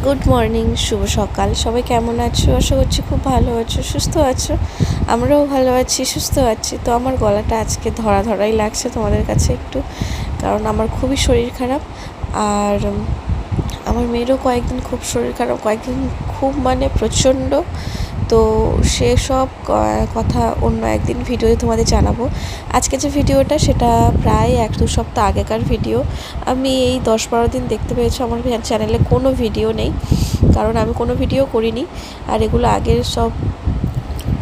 Good morning, শুভ সকাল। সবাই কেমন আছো? আশা করছি খুব ভালো আছো, সুস্থ আছো। আমরাও ভালো আছি, সুস্থ আছি। তো আমার গলাটা আজকে ধরা ধরাই লাগছে তোমাদের কাছে একটু, কারণ আমার খুবই শরীর খারাপ। আর আমার মেয়েরও কয়েকদিন খুব শরীর খারাপ, কয়েকদিন খুব মানে প্রচণ্ড। তো সেসব কথা অন্য একদিন ভিডিওতে তোমাদের জানাবো। আজকে যে ভিডিওটা সেটা প্রায় 1-2 সপ্তাহ আগেকার ভিডিও। আমি এই 10-12 দিন দেখতে পেয়েছো আমার চ্যানেলে কোনো ভিডিও নেই, কারণ আমি কোনো ভিডিও করিনি। আর এগুলো আগের সব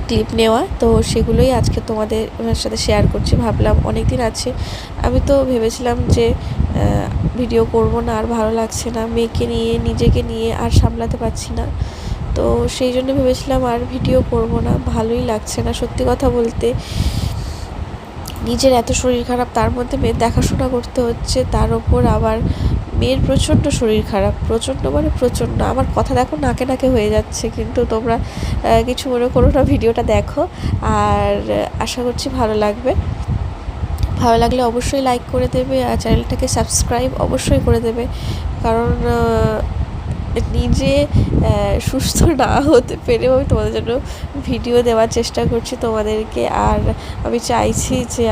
ক্লিপ নেওয়া, তো সেগুলোই আজকে তোমাদের সাথে শেয়ার করছি। ভাবলাম অনেক দিন আছে, আমি তো ভেবেছিলাম যে ভিডিও করব না, আর ভালো লাগছে না, মেয়েকে নিয়ে নিজেকে নিয়ে আর সামলাতে পারছি না। তো সেই জন্য ভেবেছিলাম আর ভিডিও করব না, ভালোই লাগছে না সত্যি কথা বলতে। নিজের এত শরীর খারাপ, তার মধ্যে মেয়ের দেখাশোনা করতে হচ্ছে, তার ওপর আবার মেয়ের প্রচণ্ড শরীর খারাপ, প্রচণ্ড মানে প্রচণ্ড। আমার কথা দেখো নাকে নাকে হয়ে যাচ্ছে, কিন্তু তোমরা কিছু মনে করো না, ভিডিওটা দেখো। আর আশা করছি ভালো লাগবে। ভালো লাগলে অবশ্যই লাইক করে দেবে, আর চ্যানেলটাকে সাবস্ক্রাইব অবশ্যই করে দেবে। কারণ নিজে সুস্থ না হতে পেরেও আমি তোমাদের জন্য ভিডিও দেওয়ার চেষ্টা করছি তোমাদেরকে। আর আমি চাইছি যে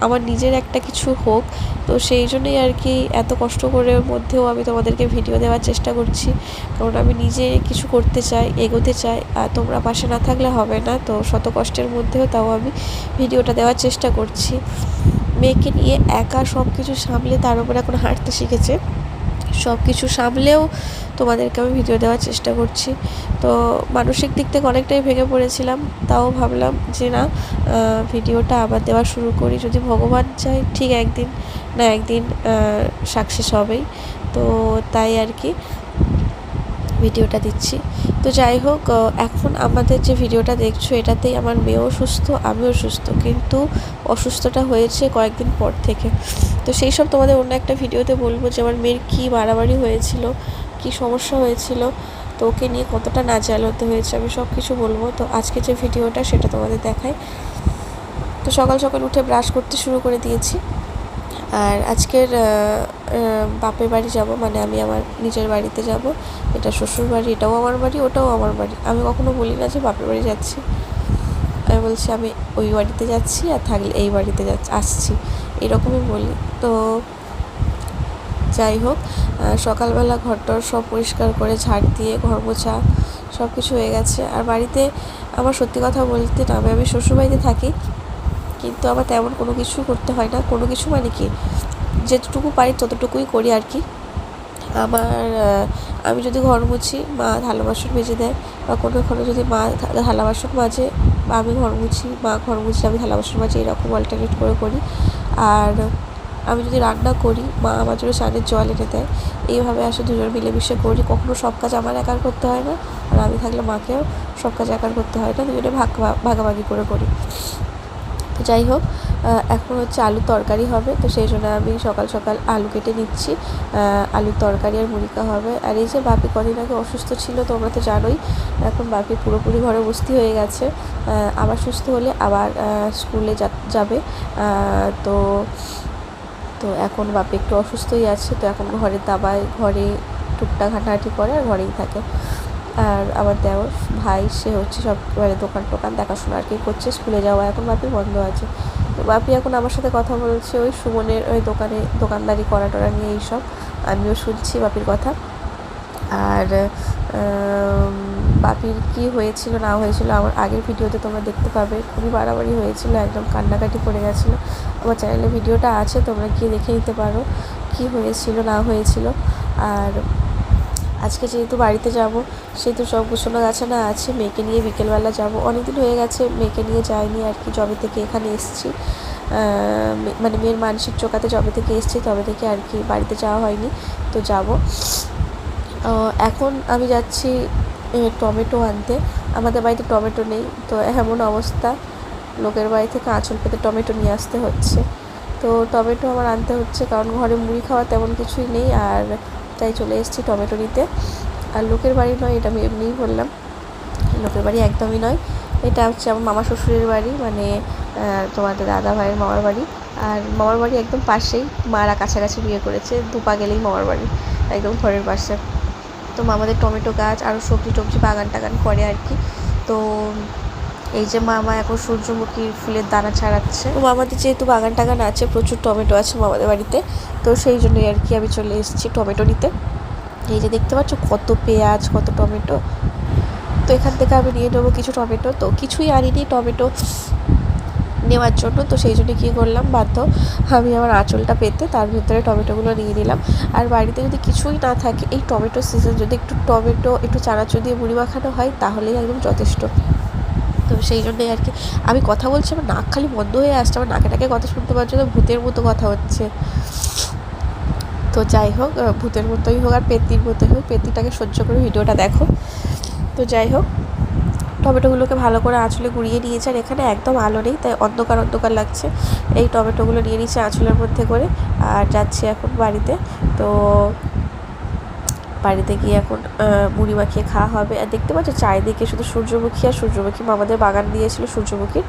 আমার নিজের একটা কিছু হোক, তো সেই জন্যই আর কি এত কষ্ট করে মধ্যেও আমি তোমাদেরকে ভিডিও দেওয়ার চেষ্টা করছি। কারণ আমি নিজে কিছু করতে চাই, এগোতে চাই, আর তোমরা পাশে না থাকলে হবে না। তো শত কষ্টের মধ্যেও তাও আমি ভিডিওটা দেওয়ার চেষ্টা করছি। মেয়েকে নিয়ে একা সব কিছু সামলে, তার উপর এখন হাঁটতে শিখেছে, সব কিছু সামলেও তোমাদেরকে আমি ভিডিও দেওয়ার চেষ্টা করছি। তো মানসিক দিক থেকে অনেকটাই ভেঙে পড়েছিলাম, তাও ভাবলাম যে না, ভিডিওটা আবার দেওয়া শুরু করি। যদি ভগবান চায় ঠিক একদিন না একদিন সাকসেস হবেই। তো তাই আর কি ভিডিওটা দিচ্ছি। তো যাই হোক, এখন আমাদের যে ভিডিওটা দেখছো এটাতেই আমার মেয়েও সুস্থ, আমিও সুস্থ, কিন্তু অসুস্থটা হয়েছে কয়েকদিন পর থেকে। তো সেই সব তোমাদের অন্য একটা ভিডিওতে বলবো যে আমার মেয়ের কী বাড়াবাড়ি হয়েছিল, কী সমস্যা হয়েছিল, তো ওকে নিয়ে কতটা নাজেহাল হতে হয়েছে, আমি সব কিছু বলবো। তো আজকে যে ভিডিওটা সেটা তোমাদের দেখাই। তো সকাল সকাল উঠে ব্রাশ করতে শুরু করে দিয়েছি। আর আজকের বাপের বাড়ি যাব, মানে আমি আমার নিজের বাড়িতে যাব। এটা শ্বশুর বাড়ি, এটাও আমার বাড়ি, ওটাও আমার বাড়ি। আমি কখনো বলি না যে বাপের বাড়ি যাচ্ছি, আমি বলছি আমি ওই বাড়িতে যাচ্ছি, আর থাকলে এই বাড়িতে আসছি, এরকমই বলি। তো যাই হোক, সকালবেলা ঘরটর সব পরিষ্কার করে ঝাড় দিয়ে ঘর মোছা সব কিছু হয়ে গেছে। আর বাড়িতে আমার সত্যি কথা বলতে না, আমি শ্বশুরবাড়িতে থাকি, কিন্তু আমার তেমন কোনো কিছু করতে হয় না। কোনো কিছু মানে কি, যেটুকু পারি ততটুকুই করি আর কি। আমি যদি ঘর মুছি, মা থালা বাসন মেজে দেয়, বা কোনো যদি মা থালা বাসন মাজে বা আমি ঘর মুছি, মা ঘর মুছলে আমি থালা বাসন মাজি, এরকম অল্টারনেট করে করি। আর আমি যদি রান্না করি, মা আমার জন্য চালের জল এনে দেয়। এইভাবে আসলে দুজন মিলেমিশে করি। কখনো সব কাজ আমার একার করতে হয় না, আর আমি থাকলে মাকেও সব কাজ একার করতে হয় না, দুজনে ভাগাভাগি করে করি। তো যাই হোক, এখন হচ্ছে আলুর তরকারি হবে, তো সেই জন্য আমি সকাল সকাল আলু কেটে নিচ্ছি। আলুর তরকারি আর মুড়িকা হবে। আর এই যে বাপি কদিন আগে অসুস্থ ছিল, তোমরা তো জানোই, এখন বাপি পুরোপুরি ঘরে বসতি হয়ে গেছে। আবার সুস্থ হলে আবার স্কুলে যাবে। তো তো এখন বাপি একটু অসুস্থই আছে, তো এখন ঘরের দাবায়, ঘরে টুকটাক হাঁটাহাঁটি করে আর ঘরেই থাকে। আর আমার দেওর ভাই, সে হচ্ছে সব মানে দোকান দেখাশোনা আর কি করছে। স্কুলে যাওয়া এখন বাপির বন্ধ আছে। তো বাপি এখন আমার সাথে কথা বলছে ওই সুমনের ওই দোকানদারি করা টরা নিয়ে, এইসব আমিও শুনছি বাপির কথা। আর বাপির কী হয়েছিল না হয়েছিল আমার আগের ভিডিওতে তোমরা দেখতে পাবে। খুবই বাড়াবাড়ি হয়েছিল, একদম কান্নাকাটি করে গেছিলো। আমার চ্যানেলে ভিডিওটা আছে, তোমরা গিয়ে দেখে নিতে পারো কী হয়েছিল না হয়েছিল। আর আজকে যেহেতু বাড়িতে যাব, সেহেতু সব গোছানো গাছানো আছে। মেয়েকে নিয়ে বিকেলবেলা যাব, অনেকদিন হয়ে গেছে মেয়েকে নিয়ে যাইনি আর কি। যবে থেকে এখানে এসেছি, মানে মেয়ের মানসিক চোকাতে যবে থেকে এসেছি তবে থেকে আর কি বাড়িতে যাওয়া হয়নি। তো যাব। এখন আমি যাচ্ছি টমেটো আনতে। আমাদের বাড়িতে টমেটো নেই, তো এমন অবস্থা, লোকের বাড়ি থেকে আঁচল পেতে টমেটো নিয়ে আসতে হচ্ছে। তো টমেটো আমার আনতে হচ্ছে, কারণ ঘরে মুড়ি খাওয়া তেমন কিছুই নেই, আর তাই চলে এসেছি টমেটো নিতে। আর লোকের বাড়ি নয়, এটা আমি এমনিই বললাম, লোকের বাড়ি একদমই নয়। এটা হচ্ছে আমার মামা শ্বশুরের বাড়ি, মানে তোমাদের দাদা ভাইয়ের মামার বাড়ি। আর মামার বাড়ি একদম পাশেই, মারা কাছাকাছি বিয়ে করেছে, দুপা গেলেই মামার বাড়ি, একদম ঘরের পাশে। তো তো মামাদের টমেটো গাছ আরও সবজি টবজি বাগান টাগান করে আর কি। তো এই যে মামা এখন সূর্যমুখীর ফুলের দানা ছাড়াচ্ছে। তো মামাদের যেহেতু বাগান টাগান আছে, প্রচুর টমেটো আছে মামাদের বাড়িতে, তো সেই জন্যই আর কি আমি চলে এসেছি টমেটো নিতে। এই যে দেখতে পাচ্ছ কত পেঁয়াজ, কত টমেটো। তো এখান থেকে আমি নিয়ে নেবো কিছু টমেটো। তো কিছুই আনিনি টমেটো নেওয়ার জন্য, তো সেই জন্য কী করলাম, বাধ্য আমি আমার আঁচলটা পেতে তার ভিতরে টমেটোগুলো নিয়ে নিলাম। আর বাড়িতে যদি কিছুই না থাকে, এই টমেটো সিজন যদি একটু টমেটো একটু চানাচুর দিয়ে মুড়ি মাখানো হয় তাহলেই একদম যথেষ্ট। তো সেই জন্যই আর কি আমি কথা বলছি, আমার নাক খালি বন্ধ হয়ে আসছে, আমার নাকে টাকে কথা শুনতে পাচ্ছ না, ভূতের মতো কথা হচ্ছে। তো যাই হোক, ভূতের মতোই হোক আর পেত্তির মতোই হোক, পেত্তিটাকে সহ্য করে ভিডিওটা দেখো। তো যাই হোক, টমেটোগুলোকে ভালো করে আঁচলে গুঁড়িয়ে নিয়েছে, আর এখানে একদম আলো নেই তাই অন্ধকার অন্ধকার লাগছে। এই টমেটোগুলো নিয়ে নিচ্ছে আঁচলের মধ্যে করে, আর যাচ্ছি এখন বাড়িতে। তো বাড়িতে গিয়ে এখন মুড়ি মাখিয়ে খাওয়া হবে। আর দেখতে পাচ্ছ চারিদিকে শুধু সূর্যমুখী আর সূর্যমুখী, মামাদের বাগান দিয়েছিল সূর্যমুখীর।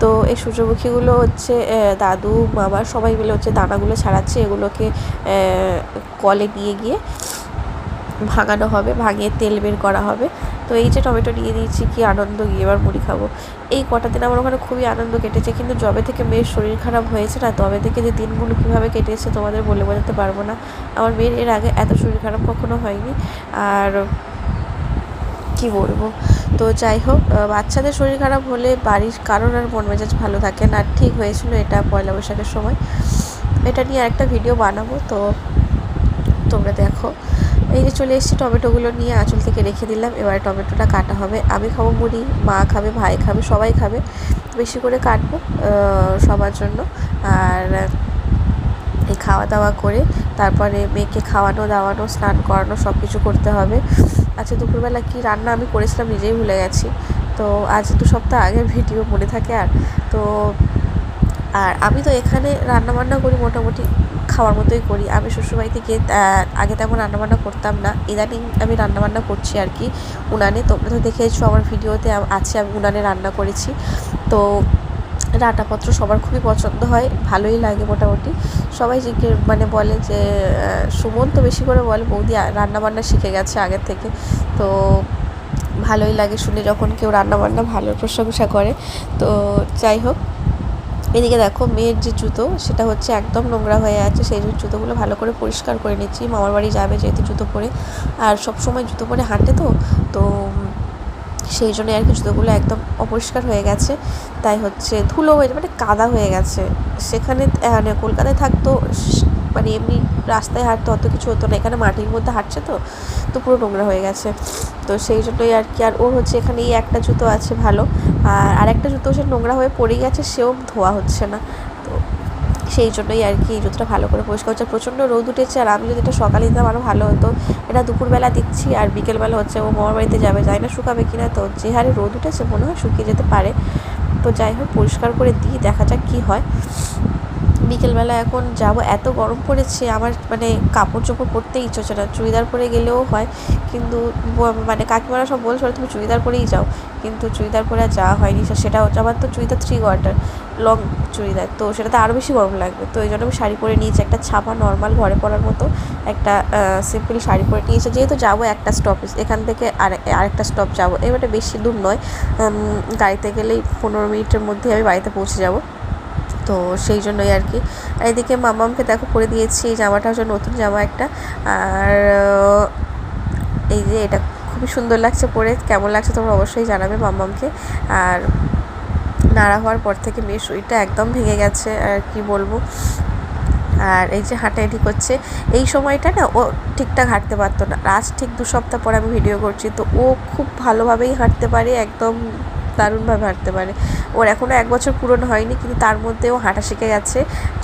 তো এই সূর্যমুখীগুলো হচ্ছে দাদু মামা সবাই মিলে হচ্ছে দানাগুলো ছাড়াচ্ছে, এগুলোকে কলে নিয়ে গিয়ে ভাঙানো হবে, ভাঙিয়ে তেল বের করা হবে। তো এই যে টমেটো নিয়ে দিয়েছি, কি আনন্দ, গিয়ে এবার মুড়ি খাবো। এই কটা দিন আমার ওখানে খুবই আনন্দ কেটেছে, কিন্তু যবে থেকে মেয়ের শরীর খারাপ হয়েছে না, তবে থেকে যে দিনগুলো কীভাবে কেটেছে তোমাদের বলে বোঝাতে পারবো না। আমার মেয়ের এর আগে এত শরীর খারাপ কখনো হয়নি, আর কি বলবো। তো যাই হোক, বাচ্চাদের শরীর খারাপ হলে বাড়ির কারোর আর মন মেজাজ ভালো থাকে না। ঠিক হয়েছিল এটা পয়লা বৈশাখের সময়, এটা নিয়ে আরেকটা ভিডিও বানাবো, তো তোমরা দেখো। এই যে চলে এসেছি, টমেটোগুলো নিয়ে আঁচল থেকে রেখে দিলাম। এবার টমেটোটা কাটা হবে, আমি খাবো মুড়ি, মা খাবে, ভাই খাবে, সবাই খাবে। বেশি করে কাটবো সবার জন্য। আর এই খাওয়া দাওয়া করে তারপরে মেয়েকে খাওয়ানো দাওয়ানো, স্নান করানো, সব কিছু করতে হবে। আচ্ছা, দুপুরবেলা কি রান্না আমি করেছিলাম নিজেই ভুলে গেছি। তো আজ 2 সপ্তাহ আগের ভিডিও মনে থাকে আর। তো আর আমি তো এখানে রান্নাবান্না করি মোটামুটি খাওয়ার মতোই করি। আমি শ্বশুরবাড়িতে গিয়ে আগে তেমন রান্নাবান্না করতাম না, ইদানিং আমি রান্নাবান্না করছি আর কি উনানে। তোমরা তো দেখেছো আমার ভিডিওতে আছে, আমি উনানে রান্না করেছি। তো রান্নাপত্র সবার খুবই পছন্দ হয়, ভালোই লাগে মোটামুটি। সবাই মানে বলে যে সুমন তো বেশি করে বলে বৌদি রান্নাবান্না শিখে গেছে আগের থেকে। তো ভালোই লাগে শুনে যখন কেউ রান্নাবান্না ভালো প্রশংসা করে। তো যাই হোক, এদিকে দেখো মেয়ের যে জুতো সেটা হচ্ছে একদম নোংরা হয়ে আছে, সেই জুতোগুলো ভালো করে পরিষ্কার করে নিচ্ছি। মামার বাড়ি যাবে যেহেতু জুতো পরে, আর সব সময় জুতো পরে হাঁটে, তো সেই জন্য আর কি জুতোগুলো একদম অপরিষ্কার হয়ে গেছে। তাই হচ্ছে ধুলো হয়ে মানে কাদা হয়ে গেছে। সেখানে মানে কলকাতায় থাকতো মানে এমনি রাস্তায় হাঁটতো, অত কিছু হতো না, এখানে মাটির মধ্যে হাঁটছে তো পুরো নোংরা হয়ে গেছে। তো সেই জন্যই আর কি। আর ওর হচ্ছে এখানে এই একটা জুতো আছে ভালো, আর একটা জুতো সে নোংরা হয়ে পড়ে গেছে, সেও ধোয়া হচ্ছে না। তো সেই জন্যই আর কি এই জুতোটা ভালো করে পরিষ্কার হচ্ছে। প্রচণ্ড রোদ উঠেছে, আর আমি যদি এটা সকালে দিতাম আরও ভালো হতো। এটা দুপুরবেলা দিচ্ছি, আর বিকেলবেলা হচ্ছে ও মামার বাড়িতে যাবে, জানি না শুকাবে কিনা। তো যে হারে রোদ উঠেছে মনে হয় শুকিয়ে যেতে পারে। তো যাই হোক, পরিষ্কার করে দিই, দেখা যাক কী হয়। বিকেলবেলা এখন যাব, এত গরম পড়েছে আমার মানে কাপড় চোপড় পরতেই ইচ্ছে হচ্ছে না। চুড়িদার পরে গেলেও হয়, কিন্তু মানে কাকিমারা সব বলছে তুমি চুড়িদার পরেই যাও, কিন্তু চুড়িদার পরে আর যাওয়া হয়নি। সেটা হচ্ছে আমার তো চুড়িদার 3 কোয়ার্টার লং চুড়িদার, তো সেটাতে আরও বেশি গরম লাগবে। তো এই জন্য আমি শাড়ি পরে নিয়েছি, একটা ছাপা নর্মাল ঘরে পরার মতো একটা সিম্পল শাড়ি পরে নিয়েছি। যেহেতু যাবো একটা স্টপেজ, এখান থেকে আরেকটা স্টপ যাবো, এবারে বেশি দূর নয়, গাড়িতে গেলেই 15 মিনিটের মধ্যে আমি বাড়িতে পৌঁছে যাবো। তো সেই জন্যই আর কি। আর এদিকে মামামকে দেখো পরে দিয়েছি, এই জামাটা হচ্ছে নতুন জামা একটা। আর এই যে এটা খুবই সুন্দর লাগছে পরে, কেমন লাগছে তোমরা অবশ্যই জানাবে মামামকে। আর নাড়া হওয়ার পর থেকে মেয়ের শরীরটা একদম ভেঙে গেছে, আর কি বলবো। আর এই যে হাঁটাহাঁটি করছে, এই সময়টা না ও ঠিকঠাক হাঁটতে পারতো না। আজ ঠিক 2 সপ্তাহ পরে আমি ভিডিও করছি, তো ও খুব ভালোভাবেই হাঁটতে পারে, একদম দারুণভাবে হাঁটতে পারে। ওর এখনও 1 বছর পূরণ হয়নি, কিন্তু তার মধ্যে ও হাঁটা শিখে গেছে,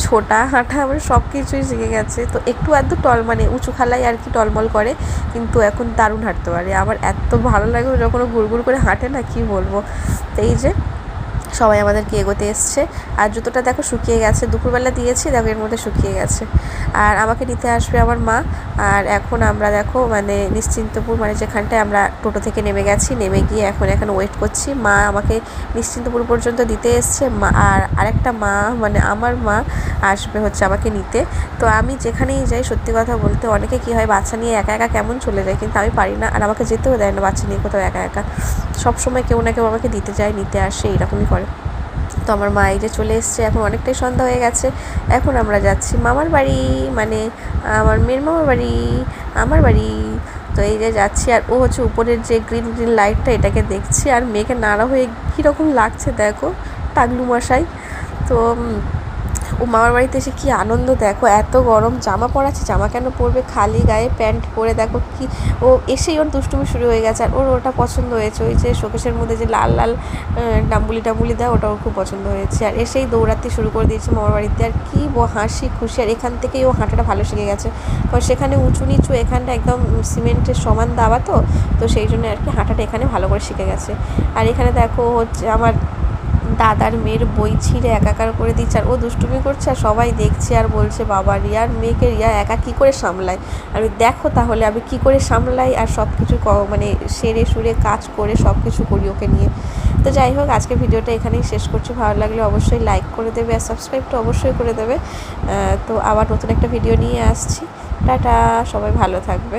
ছোটা হাঁটা মানে সব কিছুই শিখে গেছে। তো একটু আধটু মানে উঁচু খালাই আর কি টলমল করে, কিন্তু এখন দারুণ হাঁটতে পারে। আমার এত ভালো লাগে যখন ও গুড় করে হাঁটে না, কি বলবো। তো এই যে সবাই আমাদেরকে এগোতে এসছে। আর জুতোটা দেখো শুকিয়ে গেছে, দুপুরবেলা দিয়েছি, দেখো এর মধ্যে শুকিয়ে গেছে। আর আমাকে নিতে আসবে আমার মা। আর এখন আমরা দেখো মানে নিশ্চিন্তপুর মানে যেখানটায় আমরা টোটো থেকে নেমে গেছি, নেমে গিয়ে এখন ওয়েট করছি। মা আমাকে নিশ্চিন্তপুর পর্যন্ত দিতে এসছে, মা আর আরেকটা মা মানে আমার মা আসবে হচ্ছে আমাকে নিতে। তো আমি যেখানেই যাই সত্যি কথা বলতে, অনেকে কী হয় বাচ্চা নিয়ে একা একা কেমন চলে যায়, কিন্তু আমি পারি না। আর আমাকে যেতেও দেয় না বাচ্চা নিয়ে কোথাও একা একা, সবসময় কেউ না কেউ আমাকে দিতে যায়, নিতে আসে, এরকমই করে। তো আমার মা এই যে চলে এসছে, এখন অনেকটাই সন্ধ্যা হয়ে গেছে। এখন আমরা যাচ্ছি মামার বাড়ি, মানে আমার মেয়ের মামার বাড়ি, আমার বাড়ি। তো এই যে যাচ্ছি, আর ও হচ্ছে উপরের যে গ্রিন গ্রিন লাইটটা এটাকে দেখছি, আর মেয়েকে নাড়া হয়ে কীরকম লাগছে দেখো, টাগলু মশাই। তো ও মামার বাড়িতে এসে কী আনন্দ দেখো, এত গরম জামা পরাচ্ছে, জামা কেন পরবে, খালি গায়ে প্যান্ট পরে দেখো কি ও এসেই ওর দুষ্টুমি শুরু হয়ে গেছে। আর ওর ওটা পছন্দ হয়েছে, ওই যে শোকেশের মধ্যে যে লাল লাল ডাম্বুলি দেয়, ওটা ওর খুব পছন্দ হয়েছে। আর এসেই দৌড়াতে শুরু করে দিয়েছে মামার বাড়িতে, আর কি হাসি খুশি। আর এখান থেকেই ও হাঁটাটা ভালো শিখে গেছে, কারণ সেখানে উঁচু নিচু, এখানটা একদম সিমেন্টের সমান দাবা, তো সেই জন্য আর কি হাঁটাটা এখানে ভালো করে শিখে গেছে। আর এখানে দেখো হচ্ছে আমার দাদার মেয়ের বই ছিঁড়ে একাকার করে দিচ্ছে, আর ও দুষ্টুমি করছে, আর সবাই দেখছে আর বলছে বাবা রিয়ার মেয়েকে রিয়া একা কী করে সামলায়। আমি দেখো তাহলে আমি কী করে সামলাই, আর সব কিছু মানে সেরে সুরে কাজ করে সব কিছু করি ওকে নিয়ে। তো যাই হোক, আজকে ভিডিওটা এখানেই শেষ করছি। ভালো লাগলে অবশ্যই লাইক করে দেবে, আর সাবস্ক্রাইবটা অবশ্যই করে দেবে। তো আবার নতুন একটা ভিডিও নিয়ে আসছি। টাটা, সবাই ভালো থাকবে।